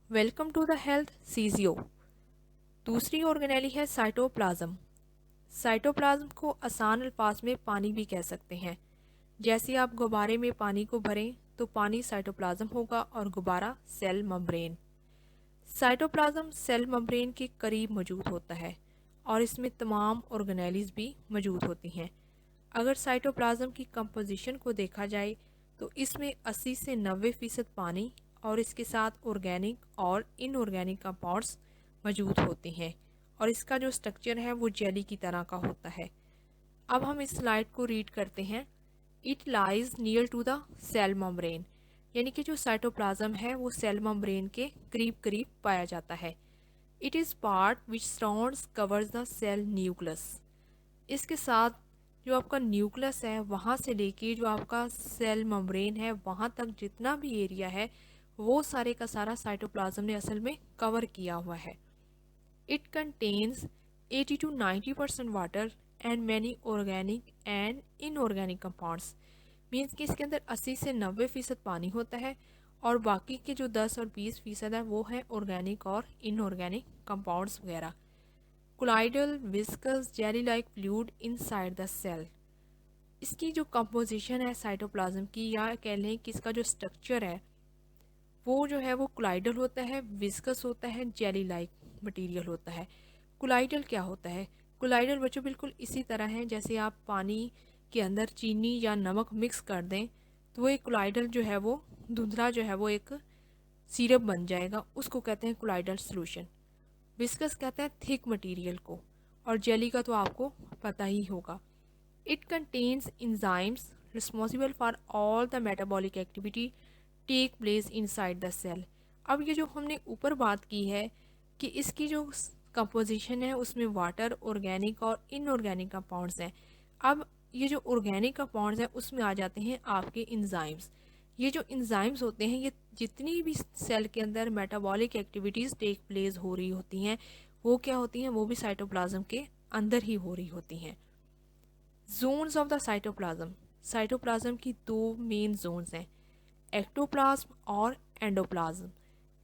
Welcome to the health सीजियो। दूसरी organelle है साइटोप्लाज्म। साइटोप्लाज्म को आसान अल्फाज में पानी भी कह सकते हैं। जैसे आप गुब्बारे में पानी को भरें तो पानी साइटोप्लाज्म होगा और गुब्बारा cell membrane. Cytoplasm cell membrane के करीब मौजूद होता है और इसमें तमाम ऑर्गेनेलीज भी मौजूद होती हैं। अगर साइटोप्लाज्म की कंपोजिशन को देखा जाए तो इसमें 80 से 90% पानी और इसके साथ ऑर्गेनिक और इनऑर्गेनिक कंपाउंड्स मौजूद होते हैं और इसका जो स्ट्रक्चर है वो जेली की तरह का होता है। अब हम इस स्लाइड को रीड करते हैं। It lies near to the cell membrane, यानी कि जो साइटोप्लाज्म है वो सेल मेम्ब्रेन के करीब करीब पाया जाता है। It is part which surrounds covers the cell nucleus. इसके साथ जो आपका न्यूक्लियस है वहाँ से लेके जो आपका सेल मेम्ब्रेन है वहाँ तक जितना भी एरिया है वो सारे का सारा साइटोप्लाज्म ने असल में कवर किया हुआ है। It contains 80 to 90% water and many organic and inorganic compounds. Means कि इसके अंदर 80 से 90% पानी होता है और बाकी के जो 10 और 20% है वो है ऑर्गेनिक और इनऑर्गेनिक कंपाउंड्स वगैरह। Colloidal viscous jelly like fluid inside the cell. इसकी जो कंपोजिशन है साइटोप्लाज्म की, या कह लें कि इसका जो स्ट्रक्चर है वो जो है वो कोलाइडल होता है, विस्कस होता है, जेली लाइक मटेरियल होता है। कोलाइडल क्या होता है? कोलाइडल बच्चों बिल्कुल इसी तरह है जैसे आप पानी के अंदर चीनी या नमक मिक्स कर दें तो वो एक कोलाइडल जो है वो धुंधला जो है वो एक सिरप बन जाएगा, उसको कहते हैं कोलाइडल सॉल्यूशन। विस्कस कहते हैं थिक मटेरियल को, और जेली का तो आपको पता ही होगा। It contains enzymes responsible for all the metabolic activity take place inside the cell. अब ये जो हमने ऊपर बात की है कि इसकी जो कंपोजिशन है उसमें वाटर, ऑर्गेनिक और इनऑर्गेनिक कंपाउंड्स हैं। अब ये जो ऑर्गेनिक कंपाउंड्स हैं उसमें आ जाते हैं आपके इंजाइम्स। ये जो इंजाइम्स होते हैं ये जितनी भी सेल के अंदर मेटाबॉलिक एक्टिविटीज़ टेक प्लेस हो रही होती हैं वो क्या होती हैं, वो भी साइटोप्लाज्म के अंदर ही हो रही होती हैं। Zones of the cytoplasm. Cytoplasm की दो मेन जोन्स हैं, एक्टोप्लाज्म और एंडोप्लाज्म।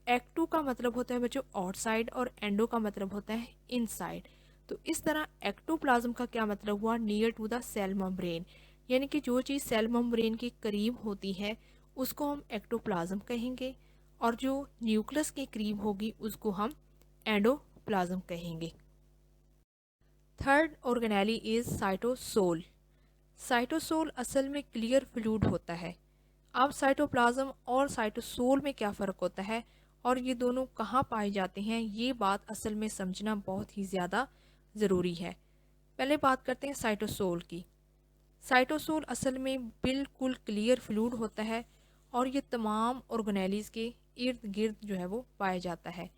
एक्टो का मतलब होता है बच्चों आउटसाइड और एंडो का मतलब होता है इनसाइड। तो इस तरह एक्टोप्लाज्म का क्या मतलब हुआ, near to the cell membrane, यानी कि जो चीज़ सेल मेम्ब्रेन के करीब होती है उसको हम एक्टोप्लाज्म कहेंगे और जो न्यूक्लियस के करीब होगी उसको हम एंडोप्लाज्म कहेंगे। Third organelle is cytosol. Cytosol असल में क्लियर फ्लूइड होता है। अब साइटोप्लाज्म और साइटोसोल में क्या फ़र्क होता है और ये दोनों कहाँ पाए जाते हैं, ये बात असल में समझना बहुत ही ज़्यादा ज़रूरी है। पहले बात करते हैं साइटोसोल की। साइटोसोल असल में बिल्कुल क्लियर फ्लूइड होता है और ये तमाम ऑर्गेनेलीज़ के इर्द गिर्द जो है वो पाया जाता है।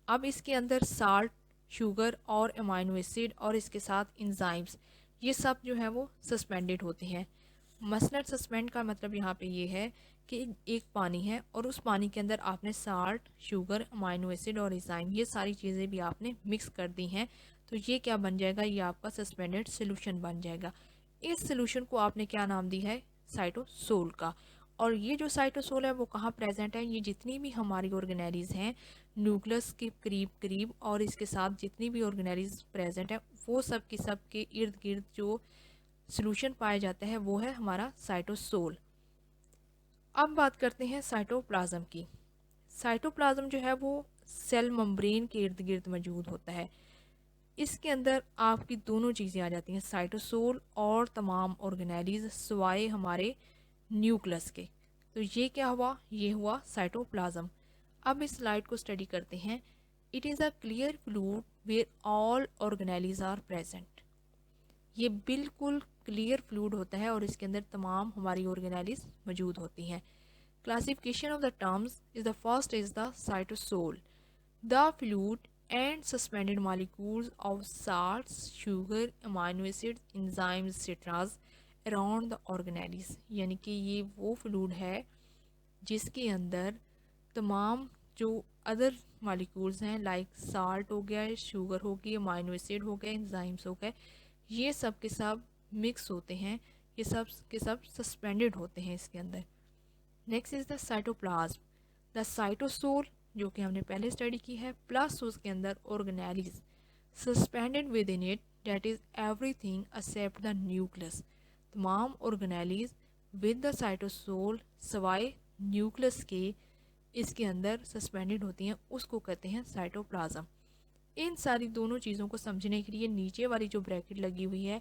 अब इसके अंदर साल्ट, शुगर और अमाइनो एसिड और इसके साथ इंजाइम्स ये सब जो है वो सस्पेंडेड होते हैं। मसनद सस्पेंड का मतलब यहाँ पे ये है कि एक पानी है और उस पानी के अंदर आपने साल्ट, शुगर, अमाइनो एसिड और एंजाइम ये सारी चीज़ें भी आपने मिक्स कर दी हैं, तो ये क्या बन जाएगा, ये आपका सस्पेंडेड सोल्यूशन बन जाएगा। इस सोल्यूशन को आपने क्या नाम दी है, साइटोसोल का। और ये जो साइटोसोल है वो कहाँ प्रेजेंट है, ये जितनी भी हमारी ऑर्गेनेलीज हैं न्यूक्लियस के करीब करीब और इसके साथ जितनी भी ऑर्गेनेलीज प्रेजेंट है वो सब की सब के इर्द गिर्द जो सोल्यूशन पाया जाता है वो है हमारा साइटोसोल। अब बात करते हैं साइटोप्लाज्म की। साइटोप्लाज्म जो है वो सेल मेम्ब्रेन के इर्द गिर्द मौजूद होता है। इसके अंदर आपकी दोनों चीज़ें आ जाती हैं, साइटोसोल और तमाम ऑर्गेनेलीज सिवाय हमारे न्यूक्लियस के। तो ये क्या हुआ, ये हुआ साइटोप्लाज्म। अब इस स्लाइड को स्टडी करते हैं। It is a clear fluid where all organelles are present. ये बिल्कुल क्लियर फ्लूइड होता है और इसके अंदर तमाम हमारी ऑर्गेनेलीज मौजूद होती हैं। Classification of the terms is the first is the cytosol, the fluid and suspended molecules of salts, sugar, amino acids, enzymes etceteras around the organelles. यानी कि ये वो फ्लूइड है जिसके अंदर तमाम जो अदर मॉलिक्यूल्स हैं लाइक साल्ट हो गया, शुगर हो गई, अमाइनो एसिड हो गए, एंजाइम्स हो गए, ये सब के सब मिक्स होते हैं, ये सब के सब सस्पेंडेड होते हैं इसके अंदर। Next is the cytoplasm. The cytosol जो कि हमने पहले स्टडी की है, प्लस उसके अंदर organelles suspended with in it, that is everything except the nucleus. तमाम ऑर्गेनेलीज विद द साइटोसोल सवाए न्यूक्लियस के इसके अंदर सस्पेंडेड होती हैं, उसको कहते हैं साइटोप्लाज्म। इन सारी दोनों चीज़ों को समझने के लिए नीचे वाली जो ब्रैकेट लगी हुई है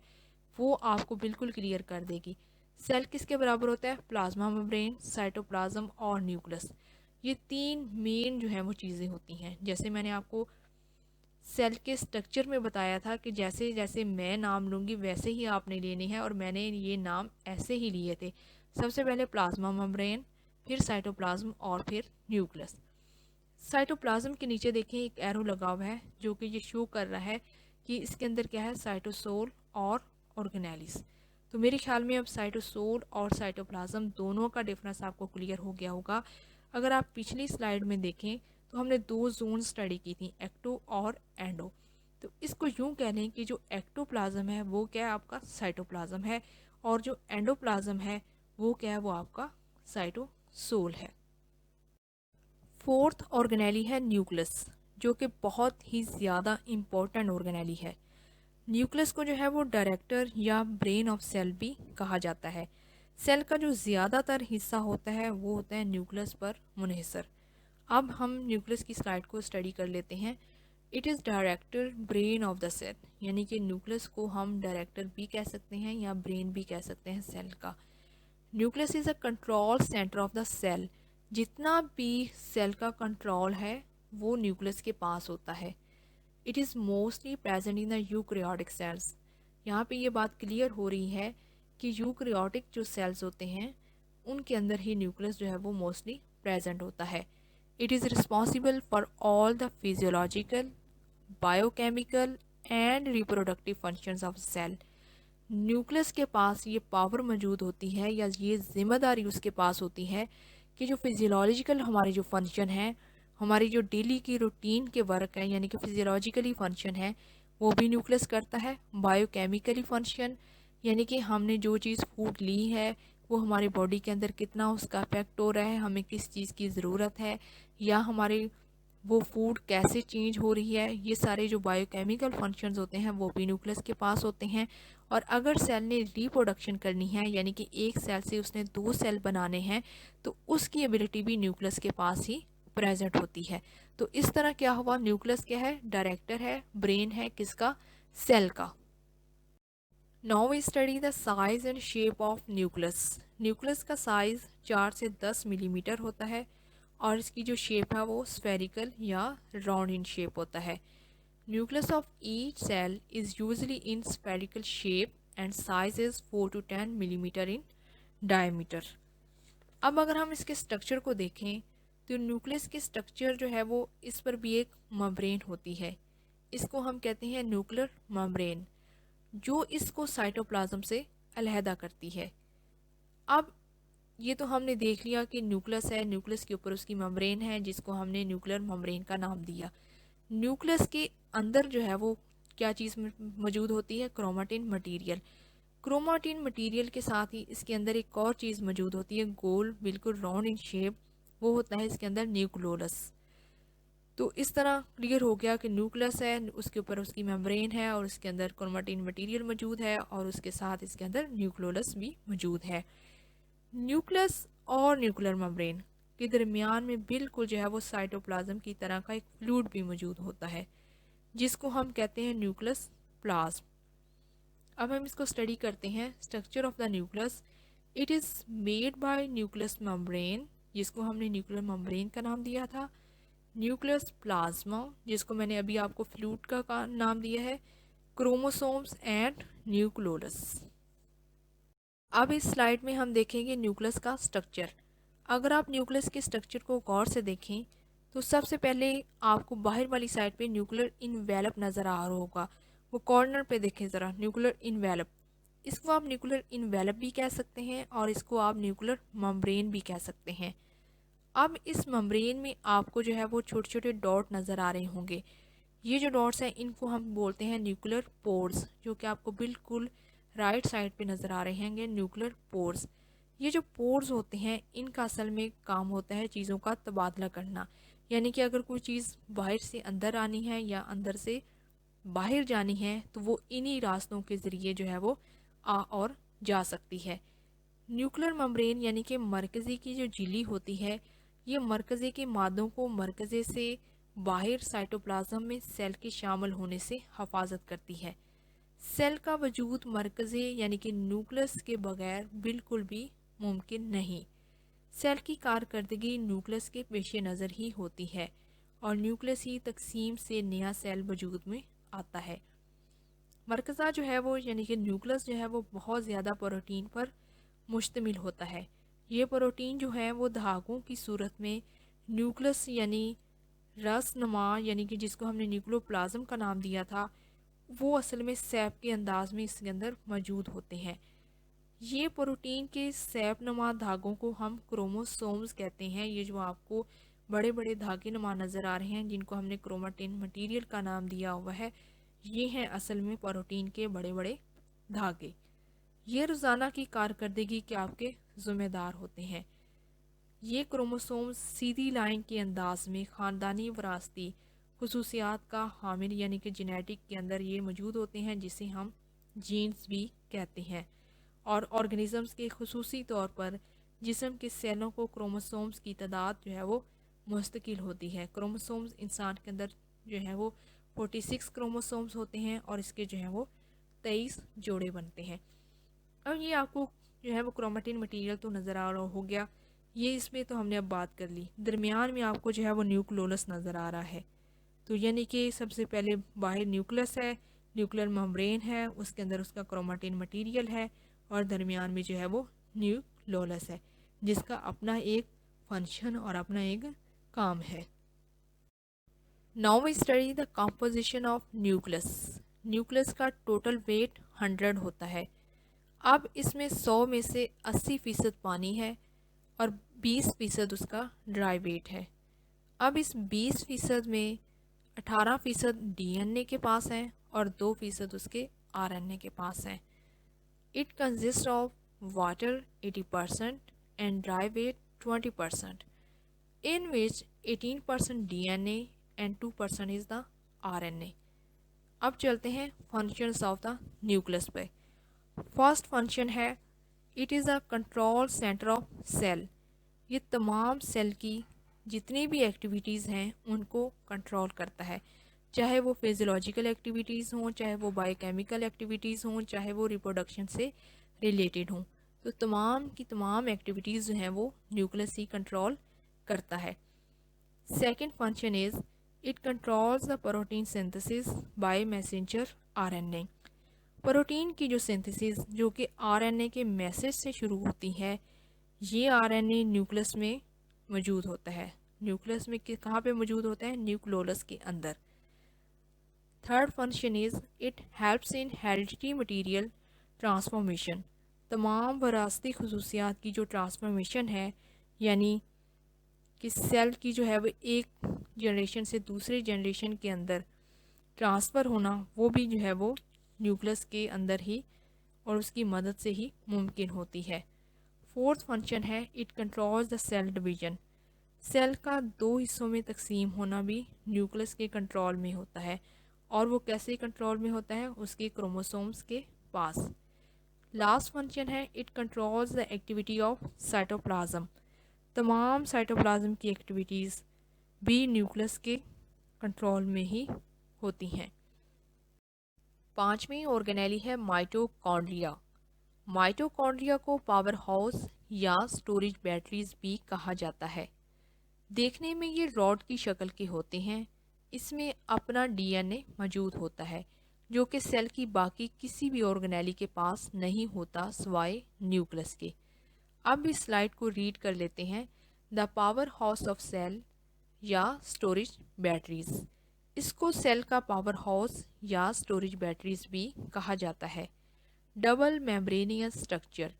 वो आपको बिल्कुल क्लियर कर देगी। सेल किसके बराबर होता है? प्लाज्मा मेम्ब्रेन, साइटोप्लाज्म और न्यूक्लियस। ये तीन मेन जो है वो चीज़ें होती हैं। जैसे मैंने आपको सेल के स्ट्रक्चर में बताया था कि जैसे जैसे मैं नाम लूँगी वैसे ही आपने लेने हैं, और मैंने ये नाम ऐसे ही लिए थे। सबसे पहले प्लाज्मा मेम्ब्रेन, फिर साइटोप्लाज्म और फिर न्यूक्लियस। साइटोप्लाज्म के नीचे देखें एक एरो लगा हुआ है जो कि ये शो कर रहा है कि इसके अंदर क्या है, साइटोसोल और ऑर्गेनेलिस। तो मेरे ख्याल में अब साइटोसोल और साइटोप्लाज्म दोनों का डिफरेंस आपको क्लियर हो गया होगा। अगर आप पिछली स्लाइड में देखें तो हमने दो जोन स्टडी की थी, एक्टो और एंडो। तो इसको यूं कह लें कि जो एक्टोप्लाज्म है वो क्या है, आपका साइटोप्लाज्म है, और जो एंडोप्लाज्म है वो क्या है, वो आपका साइटोसोल है। फोर्थ ऑर्गेनेली है न्यूक्लियस, जो कि बहुत ही ज़्यादा इम्पोर्टेंट ऑर्गेनेली है। न्यूक्लियस को जो है वो डायरेक्टर या ब्रेन ऑफ सेल भी कहा जाता है। सेल का जो ज़्यादातर हिस्सा होता है वो होता है न्यूक्लियस पर मुनहसर। अब हम न्यूक्लियस की स्लाइड को स्टडी कर लेते हैं। It is director brain of the cell, यानी कि न्यूक्लियस को हम डायरेक्टर भी कह सकते हैं या ब्रेन भी कह सकते हैं सेल का। Nucleus is a control centre of the cell. जितना भी सेल का कंट्रोल है वो न्यूक्लियस के पास होता है। It is mostly present in the eukaryotic cells. यहाँ पे ये बात क्लियर हो रही है कि यूकैरियोटिक जो सेल्स होते हैं उनके अंदर ही न्यूक्लियस जो है वो मोस्टली प्रेजेंट होता है। It is responsible for all the physiological, biochemical and reproductive functions of cell. Nucleus के पास ये पावर मौजूद होती है या ये जिम्मेदारी उसके पास होती है कि जो फिजियोलॉजिकल हमारे जो फंक्शन हैं, हमारी जो डेली की रूटीन के वर्क हैं, यानी कि फिजियोलॉजिकली फंक्शन है वो भी न्यूक्लियस करता है। बायोकेमिकली फंक्शन, यानी कि हमने जो चीज़ फूड ली है वो हमारी बॉडी के अंदर कितना उसका इफेक्ट हो रहा है, हमें किस चीज़ की ज़रूरत है, या हमारे वो फूड कैसे चेंज हो रही है, ये सारे जो बायोकेमिकल फंक्शंस होते हैं वो भी न्यूक्लियस के पास होते हैं। और अगर सेल ने रिप्रोडक्शन करनी है, यानी कि एक सेल से उसने दो सेल बनाने हैं, तो उसकी एबिलिटी भी न्यूक्लियस के पास ही प्रेजेंट होती है। तो इस तरह क्या हुआ, न्यूक्लियस क्या है, डायरेक्टर है, ब्रेन है किसका, सेल का। Now we study the size and shape of nucleus. Nucleus का साइज 4 से 10 मिलीमीटर होता है और इसकी जो शेप है वो स्फेरिकल या राउंड इन शेप होता है। Nucleus of each cell is usually in spherical shape and size is 4 to 10 millimetre in diameter. अब अगर हम इसके स्ट्रक्चर को देखें तो न्यूक्लियस की स्ट्रक्चर जो है वो, इस पर भी एक मेम्ब्रेन होती है, इसको हम कहते हैं न्यूक्लियर मेम्ब्रेन, जो इसको साइटोप्लाज्म से अलहदा करती है। अब ये तो हमने देख लिया कि न्यूक्लियस है, न्यूक्लियस के ऊपर उसकी मेम्ब्रेन है जिसको हमने न्यूक्लियर मेम्ब्रेन का नाम दिया। न्यूक्लियस के अंदर जो है वो क्या चीज़ मौजूद होती है, क्रोमेटिन मटेरियल। क्रोमेटिन मटेरियल के साथ ही इसके अंदर एक और चीज़ मौजूद होती है, गोल बिल्कुल राउंड इन शेप, वो होता है इसके अंदर न्यूक्लियोलस। तो इस तरह क्लियर हो गया कि न्यूक्लियस है, उसके ऊपर उसकी मेम्ब्रेन है और उसके अंदर क्रोमेटिन मटेरियल मौजूद है और उसके साथ इसके अंदर न्यूक्लियोलस भी मौजूद है। न्यूक्लियस और न्यूक्लियर मेम्ब्रेन के दरमियान में बिल्कुल जो है वो साइटोप्लाज्म की तरह का एक फ्लूइड भी मौजूद होता है जिसको हम कहते हैं न्यूक्लियस प्लाज्म। अब हम इसको स्टडी करते हैं। Structure of the nucleus, it is made by nucleus membrane, जिसको हमने न्यूक्लियर मेम्ब्रेन का नाम दिया था, न्यूक्लियस प्लाज्मा, जिसको मैंने अभी आपको फ्लूइड का नाम दिया है, क्रोमोसोम्स एंड न्यूक्लियोलस। अब इस स्लाइड में हम देखेंगे न्यूक्लियस का स्ट्रक्चर। अगर आप न्यूक्लियस के स्ट्रक्चर को गौर से देखें तो सबसे पहले आपको बाहर वाली साइड पे न्यूक्लियर इनवेलप नज़र आ रहा होगा, वो कॉर्नर पे देखें ज़रा, न्यूक्लियर इनवेलप। इसको आप न्यूक्लियर इनवेलप भी कह सकते हैं और इसको आप न्यूक्लियर मेम्ब्रेन भी कह सकते हैं। अब इस मेम्ब्रेन में आपको जो है वो छोटे छोटे डॉट नज़र आ रहे होंगे। ये जो डॉट्स हैं इनको हम बोलते हैं न्यूक्लियर पोर्स, जो कि आपको बिल्कुल राइट साइड पे नज़र आ रहे हैं न्यूक्लियर पोर्स। ये जो पोर्स होते हैं इनका असल में काम होता है चीज़ों का तबादला करना, यानी कि अगर कोई चीज़ बाहर से अंदर आनी है या अंदर से बाहर जानी है तो वो इन्हीं रास्तों के ज़रिए जो है वो आ और जा सकती है। न्यूक्लियर मेम्ब्रेन यानी कि मरकज़ी की जो झिल्ली होती है, ये मरकज़ी के मादों को मरकज़े से बाहर साइटोप्लाज्म में सेल के शामिल होने से हिफाजत करती है। सेल का वजूद मरकज़े यानी कि न्यूक्लियस के बगैर बिल्कुल भी मुमकिन नहीं। सेल की कारकर्दगी न्यूक्लियस के पेश नज़र ही होती है और न्यूक्लियस ही तकसीम से नया सेल वजूद में आता है। मरकज़ा जो है वो यानी कि न्यूक्लियस जो है वो बहुत ज़्यादा प्रोटीन पर मुश्तमिल होता है। ये प्रोटीन जो है वो धागों की सूरत में न्यूक्लियस यानी रसनुमा यानी कि जिसको हमने न्यूक्लियोप्लाज्म का नाम दिया था, वो असल में सैप के अंदाज में इसके अंदर मौजूद होते हैं। ये प्रोटीन के सैपनुमा धागों को हम क्रोमोसोम्स कहते हैं। ये जो आपको बड़े बड़े धागे नुमा नज़र आ रहे हैं जिनको हमने क्रोमेटिन मटेरियल का नाम दिया हुआ है, ये हैं असल में प्रोटीन के बड़े बड़े धागे। ये रोज़ाना की कारकर्दगी के आपके ज़िम्मेदार होते हैं। ये क्रोमोसोम्स सीधी लाइन के अंदाज में ख़ानदानी विरासती खुसूसियात का हामिल यानी कि जेनेटिक के अंदर ये मौजूद होते हैं, जिसे हम जीन्स भी कहते हैं। और ऑर्गेनिज़म्स के खुसूसी तौर पर जिस्म के सेलों को क्रोमोसोम्स की तादाद जो है वो मुस्तकिल होती है। क्रोमोसोम्स इंसान के अंदर जो है वो 46 क्रोमोसोम्स होते हैं और इसके जो है वो 23 जोड़े बनते हैं। अब ये आपको जो है वो क्रोमेटिन मटेरियल तो नज़र आ रहा हो गया, ये इसमें तो हमने अब बात कर ली। दरमियान में आपको जो है वो न्यूक्लियोलस नज़र आ रहा है। तो यानी कि सबसे पहले बाहर न्यूक्लियस है, न्यूक्लियर मेम्ब्रेन है, उसके अंदर उसका क्रोमेटिन मटेरियल है और दरमियान में जो है वो न्यूक्लियोलस है, जिसका अपना एक फंक्शन और अपना एक काम है। Now we study the composition of nucleus. Nucleus का टोटल वेट 100 होता है। अब इसमें 100 में से 80% पानी है और 20% उसका ड्राई वेट है। अब इस 20% में 18% डीएनए के पास है और 2% उसके आरएनए के पास है। It consist of water 80% and dry weight 20%, in which 18% DNA and 2% is the RNA. अब चलते हैं फंक्शंस ऑफ द न्यूक्लियस पे। फर्स्ट फंक्शन है it is a control centre of cell. ये तमाम सेल की जितनी भी एक्टिविटीज़ हैं उनको कंट्रोल करता है, चाहे वो फिजियोलॉजिकल एक्टिविटीज़ हों, चाहे वो बायोकेमिकल एक्टिविटीज़ हों, चाहे वो रिप्रोडक्शन से रिलेटेड हों। तो तमाम की तमाम एक्टिविटीज़ जो हैं वो न्यूक्लियस ही कंट्रोल करता है। Second function is it controls the protein synthesis by messenger RNA. Protein की जो सिंथेसिस जो कि आरएनए के मैसेज से शुरू होती है, ये आरएनए न्यूक्लियस में मौजूद होता है। न्यूक्लियस में कहाँ पे मौजूद होता है? न्यूक्लियोलस के अंदर। Third function is it helps in heredity material transformation. तमाम वरासती खसूसियात की जो ट्रांसफॉर्मेशन है, यानी कि सेल की जो है वो एक जनरेशन से दूसरे जनरेशन के अंदर ट्रांसफ़र होना, वो भी जो है वो न्यूक्लियस के अंदर ही और उसकी मदद से ही मुमकिन होती है। फोर्थ फंक्शन है it controls the cell division. Cell का 2 हिस्सों में तकसीम होना भी न्यूक्लियस के कंट्रोल में होता है। और वो कैसे कंट्रोल में होता है? उसके क्रोमोसोम्स के पास। लास्ट फंक्शन है it controls the activity of cytoplasm. तमाम साइटोप्लाज्म की एक्टिविटीज़ भी न्यूक्लियस के कंट्रोल में ही होती हैं। पांचवी ऑर्गेनेली है माइटोकॉन्ड्रिया। माइटोकॉन्ड्रिया को पावर हाउस या स्टोरेज बैटरीज भी कहा जाता है। देखने में ये रॉड की शक्ल के होते हैं। इसमें अपना डीएनए मौजूद होता है जो कि सेल की बाकी किसी भी ऑर्गेनेली के पास नहीं होता सिवाय न्यूक्लियस के। अब इस स्लाइड को रीड कर लेते हैं। The power house of cell या स्टोरेज बैटरीज। इसको सेल का पावर हाउस या स्टोरेज बैटरीज भी कहा जाता है। Double membranous structure.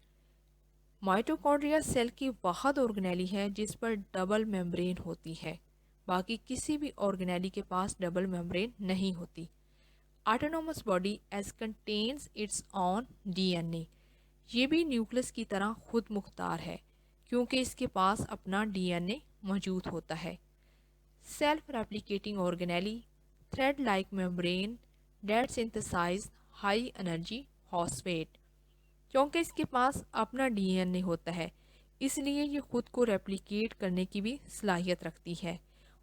Mitochondria cell की वाहद ऑर्गेनेली है जिस पर डबल मेम्ब्रेन होती है। बाकी किसी भी ऑर्गेनेली के पास डबल मेम्ब्रेन नहीं होती। Autonomous body as contains its own DNA. ये भी न्यूक्लियस की तरह खुद मुख्तार है क्योंकि इसके पास अपना डीएनए मौजूद होता है। Self replicating organelle, thread like membrane that synthesize high energy phosphate. क्योंकि इसके पास अपना डीएनए होता है, इसलिए ये खुद को रेप्लिकेट करने की भी सलाहियत रखती है,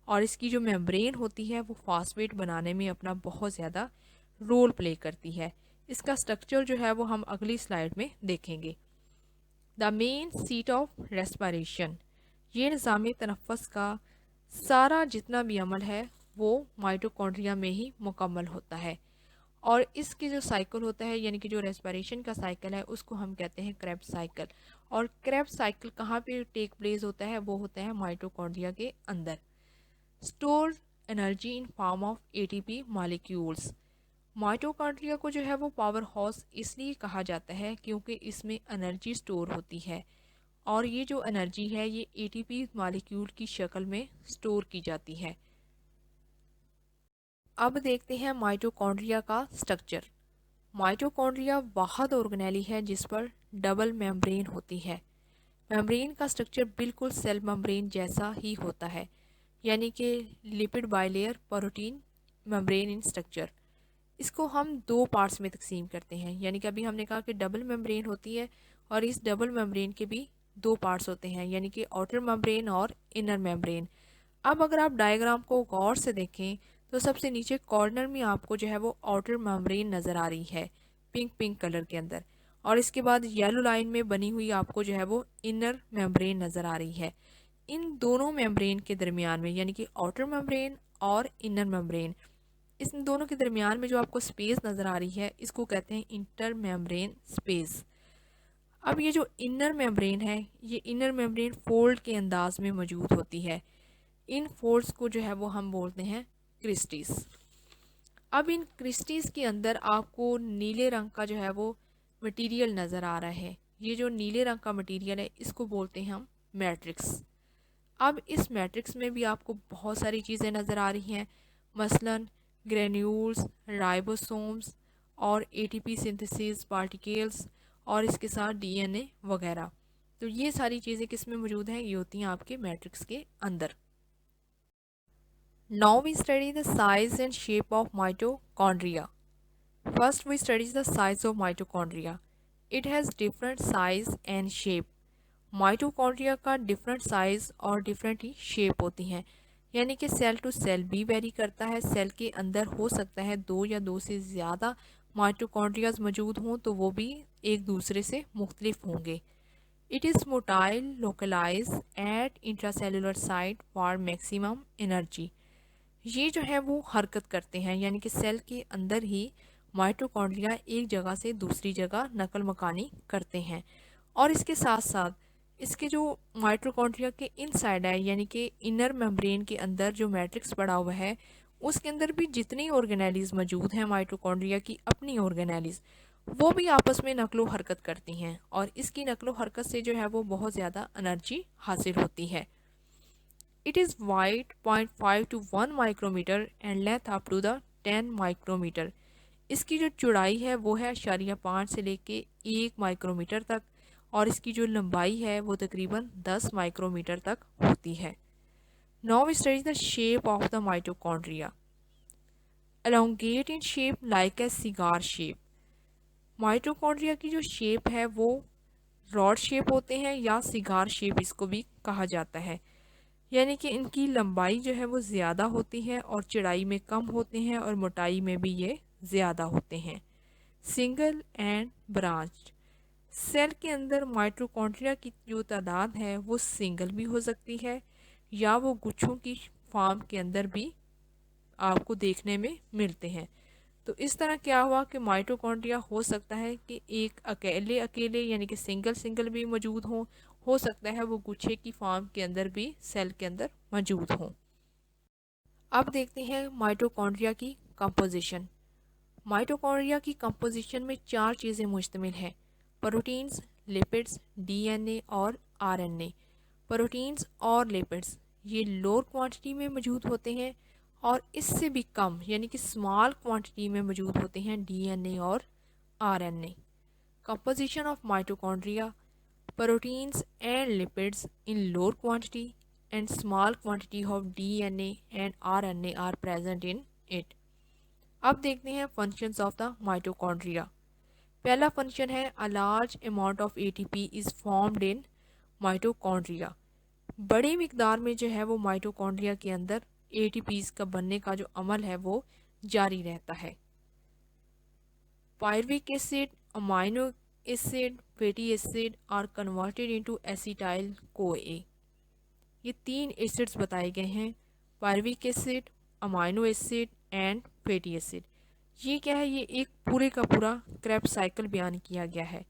और इसकी जो मेम्ब्रेन होती है वो फॉस्फेट बनाने में अपना बहुत ज़्यादा रोल प्ले करती है। इसका स्ट्रक्चर जो है वो हम अगली स्लाइड में देखेंगे। The main seat of respiration, ये निज़ाम तनफ़्फ़ुस का सारा जितना भी अमल है वो माइटोकॉन्ड्रिया में ही मुकम्मल होता है। और इसकी जो साइकिल होता है, यानी कि जो रेस्पिरेशन का साइकिल है, उसको हम कहते हैं क्रेब्स साइकिल। और क्रेब्स साइकिल कहाँ पे टेक प्लेस होता है? वो होता है माइटोकॉन्ड्रिया के अंदर। Store energy in form of ATP molecules. Mitochondria को जो है वो पावर हाउस इसलिए कहा जाता है क्योंकि इसमें एनर्जी स्टोर होती है, और ये जो एनर्जी है ये एटीपी मॉलिक्यूल की शक्ल में स्टोर की जाती है। अब देखते हैं माइटोकॉन्ड्रिया का स्ट्रक्चर। माइटोकॉन्ड्रिया वाहद ऑर्गेनेली है जिस पर डबल मेम्ब्रेन होती है। मेम्ब्रेन का स्ट्रक्चर बिल्कुल सेल मेम्ब्रेन जैसा ही होता है, यानी कि lipid bilayer protein membrane in structure. इसको हम दो पार्ट्स में तकसीम करते हैं, यानी कि अभी हमने कहा कि डबल मेम्ब्रेन होती है, और इस डबल मेम्ब्रेन के भी दो पार्ट्स होते हैं, यानी कि आउटर मेम्ब्रेन और इनर मेम्ब्रेन। अब अगर आप डायग्राम को गौर से देखें तो सबसे नीचे कॉर्नर में आपको जो है वो आउटर मेम्ब्रेन नज़र आ रही है पिंक पिंक कलर के अंदर, और इसके बाद येलो लाइन में बनी हुई आपको जो है वो इनर मेम्ब्रेन नज़र आ रही है। इन दोनों मेम्ब्रेन के दरमियान में, यानी कि आउटर मेम्ब्रेन और इनर मेम्ब्रेन, इस दोनों के दरमियान में जो आपको स्पेस नज़र आ रही है इसको कहते हैं इंटर मेम्ब्रेन स्पेस। अब ये जो इनर मेम्ब्रेन है, ये इनर मेम्ब्रेन फोल्ड के अंदाज में मौजूद होती है। इन फोल्ड्स को जो है वो हम बोलते हैं क्रिस्टीज। अब इन क्रिस्टीज के अंदर आपको नीले रंग का जो है वो मटेरियल नज़र आ रहा है। ये जो नीले रंग का मटेरियल है इसको बोलते हैं हम मैट्रिक्स। अब इस मैट्रिक्स में भी आपको बहुत सारी चीज़ें नज़र आ रही हैं, मसलन ग्रेन्यूल्स, राइबोसोम्स और एटीपी सिंथेसिस पार्टिकल्स, और इसके साथ डीएनए वगैरह। तो ये सारी चीज़ें किस में मौजूद हैं? ये होती हैं आपके मैट्रिक्स के अंदर। Now we study the size and shape of mitochondria. First we study the size of mitochondria. It has different size and shape. Mitochondria का डिफरेंट साइज और डिफरेंट ही शेप होती हैं, यानी कि सेल टू सेल भी very करता है। Cell के अंदर हो सकता है दो या दो से ज़्यादा माइटोकॉन्ड्रियाज मौजूद हों, तो वो भी एक दूसरे से मुख्तलिफ होंगे। It is motile localize at intracellular site for maximum energy. ये जो है वो हरकत करते हैं, यानी कि सेल के अंदर ही माइटोकॉन्ड्रिया एक जगह से दूसरी जगह नकल मकानी करते हैं। और इसके साथ साथ इसके जो माइटोकॉन्ड्रिया के इनसाइड है, यानी कि इनर मेम्ब्रेन के अंदर जो मैट्रिक्स पड़ा हुआ है, उसके अंदर भी जितनी ऑर्गेनेलीज मौजूद हैं माइटोकॉन्ड्रिया की अपनी ऑर्गेनेलीज, वो भी आपस में नकलो हरकत करती हैं, और इसकी नकलो हरकत से जो है वो बहुत ज़्यादा एनर्जी हासिल होती है। It is wide 0.5 to 1 micrometer and length up to the 10 micrometer. इसकी जो चौड़ाई है वो है 0.5 से लेके 1 माइक्रोमीटर तक, और इसकी जो लंबाई है वो तकरीबन 10 माइक्रोमीटर तक होती है। Now we study the shape of the mitochondria. Elongate in shape like a cigar shape. Mitochondria की जो शेप है वो रॉड शेप होते हैं, या सिगार शेप इसको भी कहा जाता है, यानी कि इनकी लंबाई जो है वो ज़्यादा होती है और चौड़ाई में कम होते हैं, और मोटाई में भी ये ज़्यादा होते हैं। Single and branch. सेल के अंदर माइटोकॉन्ड्रिया की जो तादाद है वो सिंगल भी हो सकती है, या वो गुच्छों की फॉर्म के अंदर भी आपको देखने में मिलते हैं। तो इस तरह क्या हुआ कि माइटोकॉन्ड्रिया हो सकता है कि एक अकेले अकेले यानी कि सिंगल सिंगल भी मौजूद हो सकता है वो गुच्छे की फॉर्म के अंदर भी सेल के अंदर मौजूद हों। अब देखते हैं माइटोकॉन्ड्रिया की कंपोजिशन। माइटोकॉन्ड्रिया की कंपोजिशन में चार चीज़ें मुश्तमिल हैं: प्रोटीन्स, लिपिड्स, डीएनए और आरएनए। प्रोटीन्स और लिपिड्स ये लोअर क्वांटिटी में मौजूद होते हैं, और इससे भी कम यानी कि स्मॉल क्वांटिटी में मौजूद होते हैं डीएनए और RNA. Composition of mitochondria: proteins and lipids in lower quantity and small quantity of DNA and RNA are present in it. अब देखते हैं functions of the mitochondria. पहला फंक्शन है a large amount of ATP is formed in mitochondria. बड़ी मिकदार में जो है वो माइटोकॉन्ड्रिया के अंदर ATPs का बनने का जो अमल है वो जारी रहता है. Pyruvic acid, amino acid, fatty acid are converted into acetyl CoA. ये 3 एसिड्स बताए गए हैं, pyruvic acid, amino acid and fatty acid. ये क्या है, ये एक पूरे का पूरा क्रेब्स साइकिल बयान किया गया है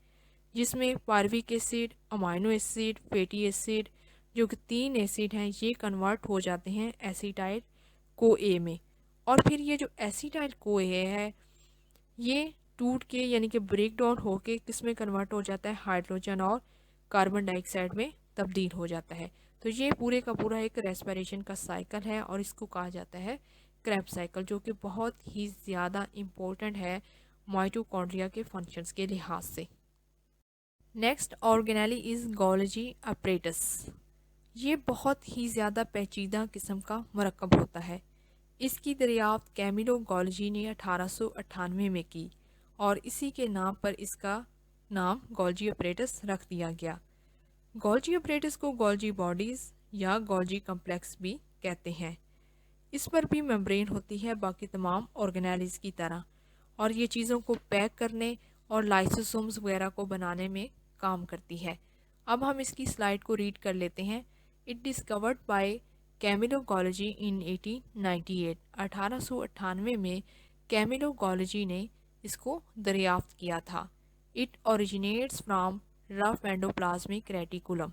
जिसमें pyruvic acid, amino acid, fatty acid जो कि 3 एसिड हैं ये कन्वर्ट हो जाते हैं एसिटाइल CoA में. और फिर ये जो एसिटाइल CoA है ये टूट के यानी कि ब्रेक डाउन होके किस में कन्वर्ट हो जाता है, हाइड्रोजन और कार्बन डाइऑक्साइड में तब्दील हो जाता है. तो ये पूरे का पूरा एक रेस्पिरेशन का साइकिल है और इसको कहा जाता है क्रेब्स साइकिल, जो कि बहुत ही ज़्यादा इम्पोर्टेंट है माइटोकॉन्ड्रिया के फंक्शंस के लिहाज से. Next organelle is Golgi apparatus. ये बहुत ही ज़्यादा पेचीदा किस्म का मरकब होता है. इसकी दरियाफ्त कैमिलो गोल्जी ने 1898 में की और इसी के नाम पर इसका नाम गोल्जी अपरेटस रख दिया गया. गोल्जी अपरेटस को गोल्जी बॉडीज़ या गोल्जी कम्प्लेक्स भी कहते हैं. इस पर भी मेम्ब्रेन होती है बाकी तमाम ऑर्गेनेलीज़ की तरह और ये चीज़ों को पैक करने और लाइसोसोम्स वगैरह को बनाने में काम करती है. अब हम इसकी स्लाइड को रीड कर लेते हैं. It discovered by Camillo Golgi in 1898. 1898 में कैमिलो गोल्जी ने इसको दरियाफ्त किया था. It originates from rough endoplasmic reticulum.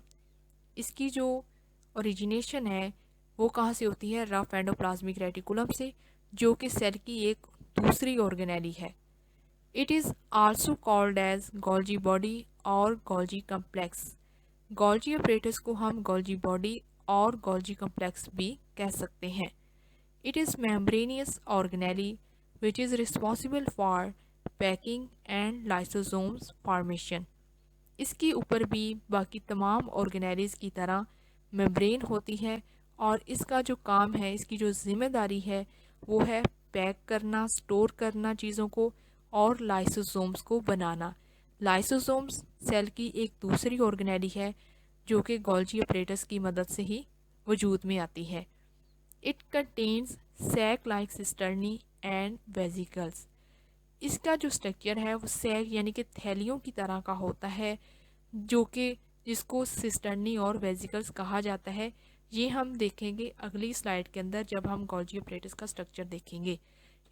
इसकी जो ओरिजिनेशन है वो कहाँ से होती है, रफ एंडोप्लाज्मिक रेटिकुलम से, जो कि सेल की एक दूसरी ऑर्गेनेली है. It is also called as Golgi body और गोल्जी कम्प्लेक्स. गोल्जी अपरेटस को हम गोल्जी बॉडी और गोल्जी कम्प्लेक्स भी कह सकते हैं. It is membranous organelle which is responsible for packing and lysosomes formation. इसके ऊपर भी बाकी तमाम ऑर्गेनेलीज़ की तरह मेम्ब्रेन होती है और इसका जो काम है, इसकी जो ज़िम्मेदारी है वो है पैक करना, स्टोर करना चीज़ों को और लाइसोसोम्स को बनाना. लाइसोसोम्स सेल की एक दूसरी ऑर्गेनेली है जो कि गोल्जी अपरेटस की मदद से ही वजूद में आती है. It contains sac like cisternae and vesicles. इसका जो स्ट्रक्चर है वो सैक यानी कि थैलियों की तरह का होता है जो कि जिसको सिस्टर्नी और वेजिकल्स कहा जाता है. ये हम देखेंगे अगली स्लाइड के अंदर जब हम गोल्जी अपरेटस का स्ट्रक्चर देखेंगे.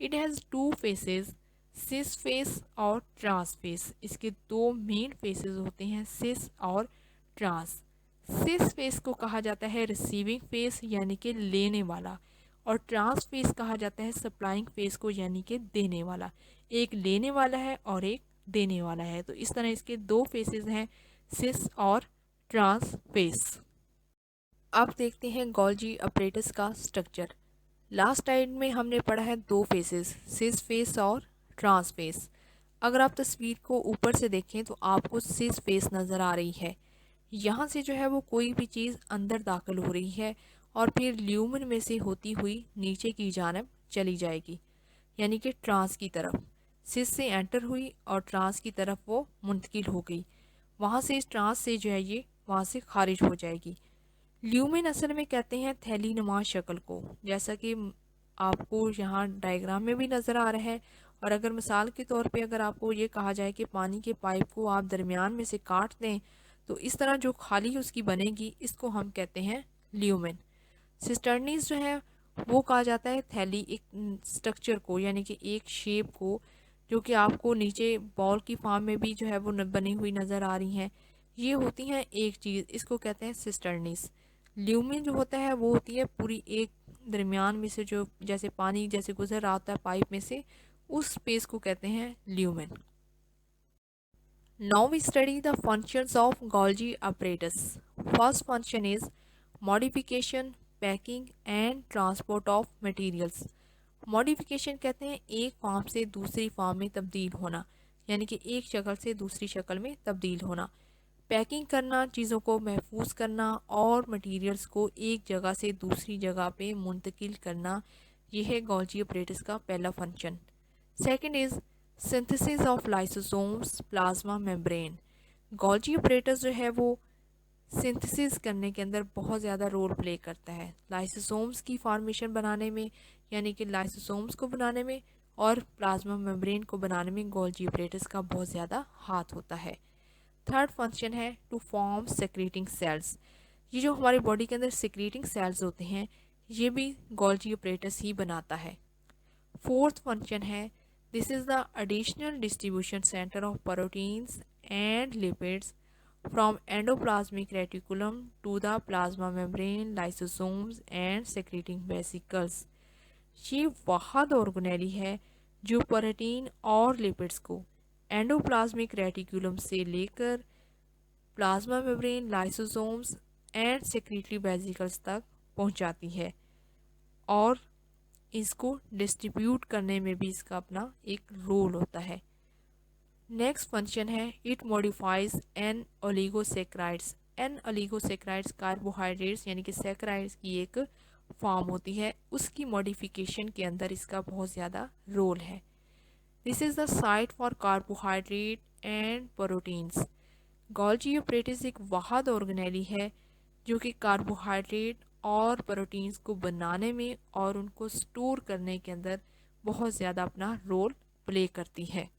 It has 2 faces, cis face और ट्रांस फेस. इसके 2 मेन फेसेस होते हैं, सिस और ट्रांस. सिस फेस को कहा जाता है रिसीविंग फेस यानी कि लेने वाला और ट्रांस फेस कहा जाता है सप्लाइंग फेस को यानी कि देने वाला. एक लेने वाला है और एक देने वाला है. तो इस तरह इसके 2 फेसेस हैं, सिस और ट्रांस फेस. अब देखते हैं गोल्जी अपरेटस का स्ट्रक्चर. लास्ट टाइम में हमने पढ़ा है 2 फेसेस, सिस फेस और ट्रांस फेस. अगर आप तस्वीर को ऊपर से देखें तो आपको सिस फेस नज़र आ रही है. यहाँ से जो है वो कोई भी चीज़ अंदर दाखिल हो रही है और फिर ल्यूमन में से होती हुई नीचे की जानब चली जाएगी यानी कि ट्रांस की तरफ. सिस से एंटर हुई और ट्रांस की तरफ वो मुंतकिल हो गई. वहाँ से इस ट्रांस से जो है ये वहाँ से खारिज हो जाएगी. ल्यूमेन असल में कहते हैं थैली नुमा शक्ल को, जैसा कि आपको यहाँ डायग्राम में भी नज़र आ रहा है. और अगर मिसाल के तौर पे अगर आपको ये कहा जाए कि पानी के पाइप को आप दरमियान में से काट दें तो इस तरह जो खाली उसकी बनेगी इसको हम कहते हैं ल्यूमेन. सिस्टर्नीज जो है वो कहा जाता है थैली, एक स्ट्रक्चर को यानी कि एक शेप को जो कि आपको नीचे बॉल की फॉर्म में भी जो है वो बनी हुई नज़र आ रही हैं. ये होती हैं एक चीज़, इसको कहते हैं सिस्टर्नीज. ल्यूमेन जो होता है वो होती है पूरी एक दरमियान में से जो जैसे पानी जैसे गुजर रहा होता है पाइप में से, उस स्पेस को कहते हैं lumen. Now we study the functions of Golgi apparatus. First function is modification, packing and transport of materials. Modification कहते हैं एक फॉर्म से दूसरी फॉर्म में तब्दील होना यानी कि एक शक्ल से दूसरी शक्ल में तब्दील होना. पैकिंग करना, चीज़ों को महफूज करना और मटेरियल्स को एक जगह से दूसरी जगह पे मुंतकिल करना, यह है गोल्जी अपरेटस का पहला function. Second is synthesis of lysosomes plasma membrane. Golgi apparatus जो है वो सिंथेसिस करने के अंदर बहुत ज़्यादा रोल प्ले करता है, लाइसोसोम्स की फॉर्मेशन बनाने में, यानी कि लाइसोसोम्स को बनाने में, और प्लाज्मा मेम्ब्रेन को बनाने में गोल्जी अपरेटस का बहुत ज़्यादा हाथ होता है। थर्ड फंक्शन है टू फॉर्म सेक्रेटिंग सेल्स। ये जो हमारी बॉडी के अंदर सेक्रेटिंग सेल्स होते हैं, ये भी गोल्जी अपरेटस ही बनाता है। फोर्थ फंक्शन है this is the additional distribution centre of proteins and lipids from endoplasmic reticulum to the plasma membrane, lysosomes and secreting vesicles। ये वाहद ऑर्गेनेली है जो प्रोटीन और लिपिड्स को एंडोप्लाज्मिक रेटिकुलम से लेकर plasma membrane, lysosomes and secretary vesicles तक पहुंचाती है, और इसको डिस्ट्रीब्यूट करने में भी इसका अपना एक रोल होता है। नेक्स्ट फंक्शन है it modifies N oligosaccharides. N oligosaccharides carbohydrates यानी कि सेक्राइड्स की एक फॉर्म होती है, उसकी मॉडिफिकेशन के अंदर इसका बहुत ज़्यादा रोल है। This is the site for carbohydrate and proteins. Golgi apparatus एक वाहद ऑर्गेनेली है जो कि कार्बोहाइड्रेट और प्रोटीन्स को बनाने में और उनको स्टोर करने के अंदर बहुत ज़्यादा अपना रोल प्ले करती है।